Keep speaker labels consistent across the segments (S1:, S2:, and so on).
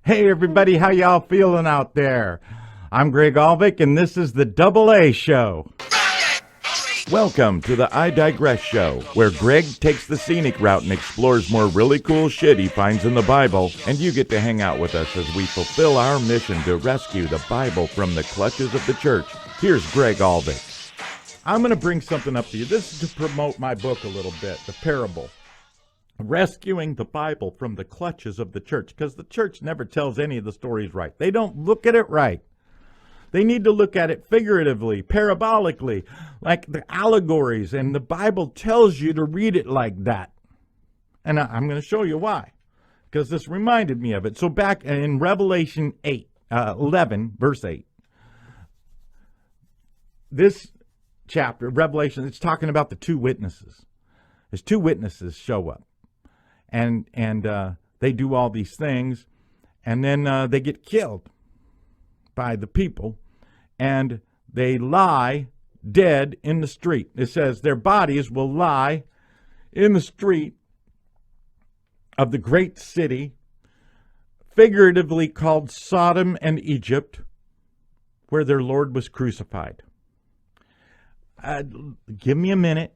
S1: Hey everybody, how y'all feeling out there? I'm Greg Aalvik and this is the Dubl A Show. Welcome to the I Digress Show, where Greg takes the scenic route and explores more really cool shit he finds in the Bible, and you get to hang out with us as we fulfill our mission to rescue the Bible from the clutches of the church. Here's Greg Aalvik. I'm going to bring something up to you. This is to promote my book a little bit, The Parable. Rescuing the Bible from the clutches of the church, because the church never tells any of the stories right. They don't look at it right. They need to look at it figuratively, parabolically, like the allegories, and the Bible tells you to read it like that. And I'm going to show you why, because this reminded me of it. So back in Revelation 11, verse 8, this chapter, Revelation, it's talking about the two witnesses. There's two witnesses show up. And they do all these things, and then they get killed by the people, and they lie dead in the street. It says their bodies will lie in the street of the great city, figuratively called Sodom and Egypt, where their Lord was crucified. Give me a minute.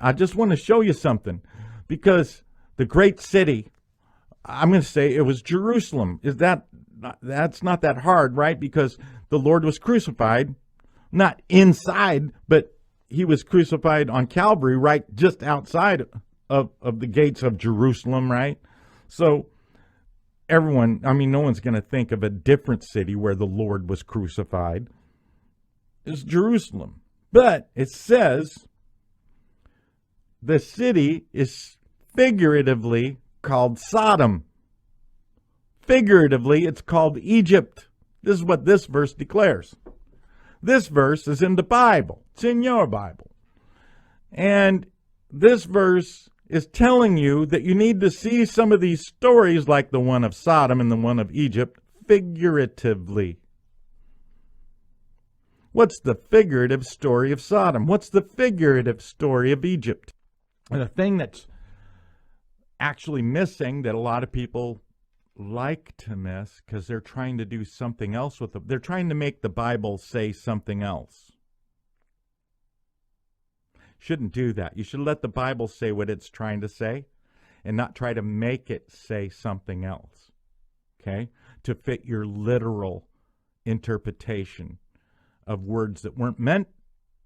S1: I just want to show you something, because the great city, I'm going to say it was Jerusalem. That's not that hard, right? Because the Lord was crucified, not inside, but he was crucified on Calvary, right just outside of the gates of Jerusalem, right? So no one's going to think of a different city where the Lord was crucified. It's Jerusalem. But it says the city is figuratively called Sodom. Figuratively, it's called Egypt. This is what this verse declares. This verse is in the Bible. It's in your Bible. And this verse is telling you that you need to see some of these stories, like the one of Sodom and the one of Egypt, figuratively. What's the figurative story of Sodom? What's the figurative story of Egypt? And the thing that's actually missing, that a lot of people like to miss, because they're trying to do something else with it. They're trying to make the Bible say something else. Shouldn't do that. You should let the Bible say what it's trying to say and not try to make it say something else, okay, to fit your literal interpretation of words that weren't meant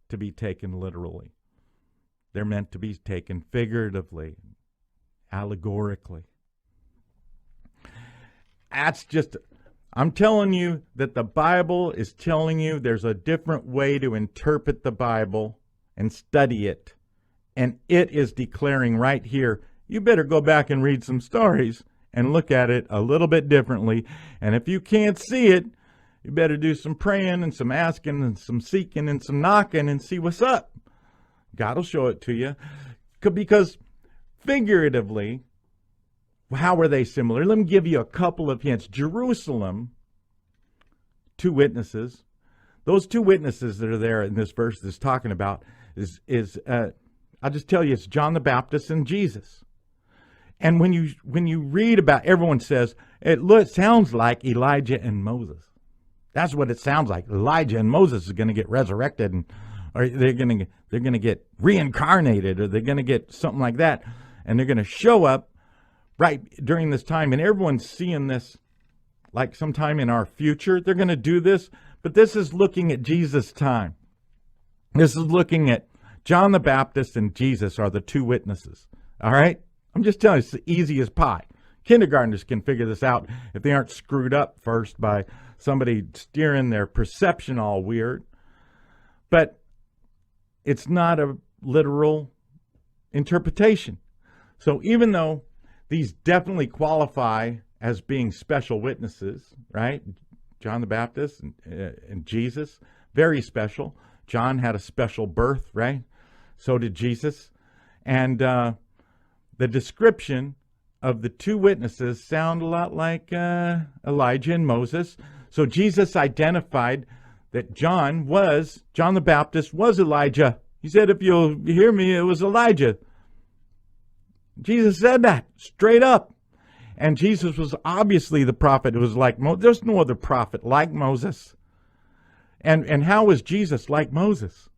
S1: to be taken literally. They're meant to be taken figuratively, allegorically. I'm telling you that the Bible is telling you there's a different way to interpret the Bible and study it. And it is declaring right here, you better go back and read some stories and look at it a little bit differently. And if you can't see it, you better do some praying and some asking and some seeking and some knocking and see what's up. God will show it to you. Because figuratively, how are they similar? Let me give you a couple of hints. Jerusalem, two witnesses. Those two witnesses that are there in this verse that's talking about I'll just tell you, it's John the Baptist and Jesus. And when you read about, everyone says, it sounds like Elijah and Moses. That's what it sounds like. Elijah and Moses is going to get resurrected, or they're going to get reincarnated, or they're going to get something like that, and they're going to show up right during this time, and everyone's seeing this like sometime in our future. They're going to do this, but this is looking at Jesus' time. This is looking at John the Baptist and Jesus are the two witnesses. All right? I'm just telling you, it's easy as pie. Kindergartners can figure this out if they aren't screwed up first by somebody steering their perception all weird. But it's not a literal interpretation. So even though these definitely qualify as being special witnesses, right? John the Baptist and Jesus, very special. John had a special birth, right? So did Jesus. And the description of the two witnesses sound a lot like Elijah and Moses. So Jesus identified that John the Baptist was Elijah. He said, if you'll hear me, it was Elijah. Jesus said that straight up. And Jesus was obviously the prophet. It was like, there's no other prophet like Moses. And how was Jesus like Moses?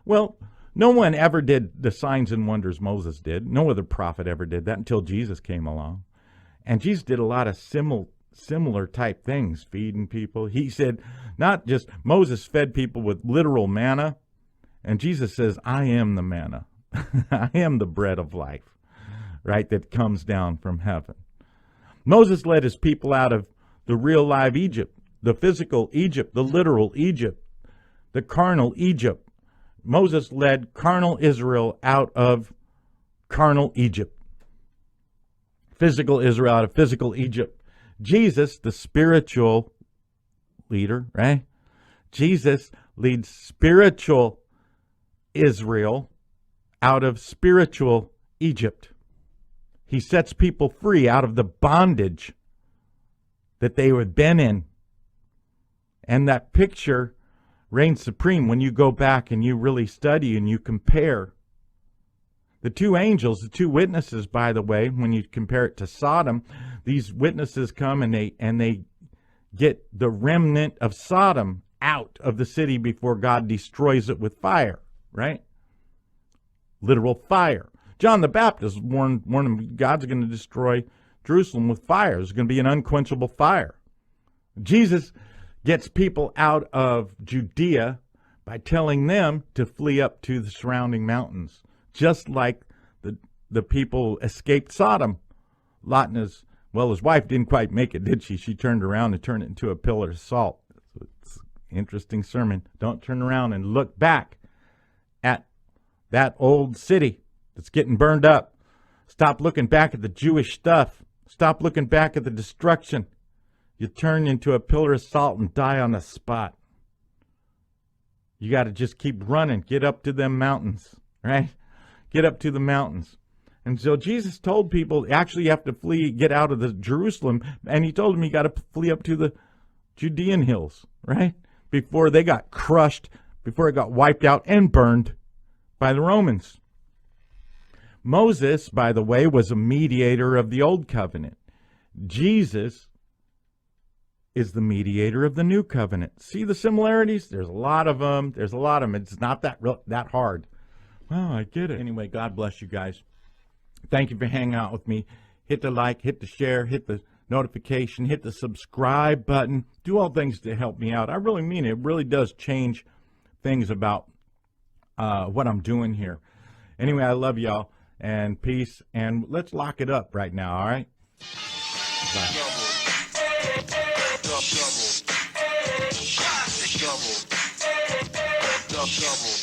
S1: Well, no one ever did the signs and wonders Moses did. No other prophet ever did that until Jesus came along. And Jesus did a lot of similar type things, feeding people. He said, not just Moses fed people with literal manna, and Jesus says, I am the manna. I am the bread of life, right, that comes down from heaven. Moses led his people out of the real live Egypt, the physical Egypt, the literal Egypt, the carnal Egypt. Moses led carnal Israel out of carnal Egypt. Physical Israel out of physical Egypt. Jesus, the spiritual leader, right? Jesus leads spiritual Israel out of spiritual Egypt. He sets people free out of the bondage that they had been in. And that picture reigns supreme when you go back and you really study and you compare. The two angels, the two witnesses, by the way, when you compare it to Sodom, these witnesses come and they get the remnant of Sodom out of the city before God destroys it with fire, right? Literal fire. John the Baptist warned them God's going to destroy Jerusalem with fire. There's going to be an unquenchable fire. Jesus gets people out of Judea by telling them to flee up to the surrounding mountains, just like the people escaped Sodom. Lot and his wife didn't quite make it, did she? She turned around and turned it into a pillar of salt. It's an interesting sermon. Don't turn around and look back at that old city that's getting burned up. Stop looking back at the Jewish stuff. Stop looking back at the destruction. You turn into a pillar of salt and die on the spot. You got to just keep running. Get up to them mountains, right? Get up to the mountains. And so Jesus told people, actually you have to flee, get out of the Jerusalem. And he told them you got to flee up to the Judean hills, right? Before they got crushed, before it got wiped out and burned by the Romans. Moses, by the way, was a mediator of the old covenant. Jesus is the mediator of the new covenant. See the similarities? There's a lot of them. It's not that hard. Well, I get it. Anyway, God bless you guys. Thank you for hanging out with me. Hit the like, hit the share, hit the notification, hit the subscribe button. Do all things to help me out. I really mean it. It really does change things about what I'm doing here. Anyway, I love y'all. And peace, and let's lock it up right now, all right? Bye. Double.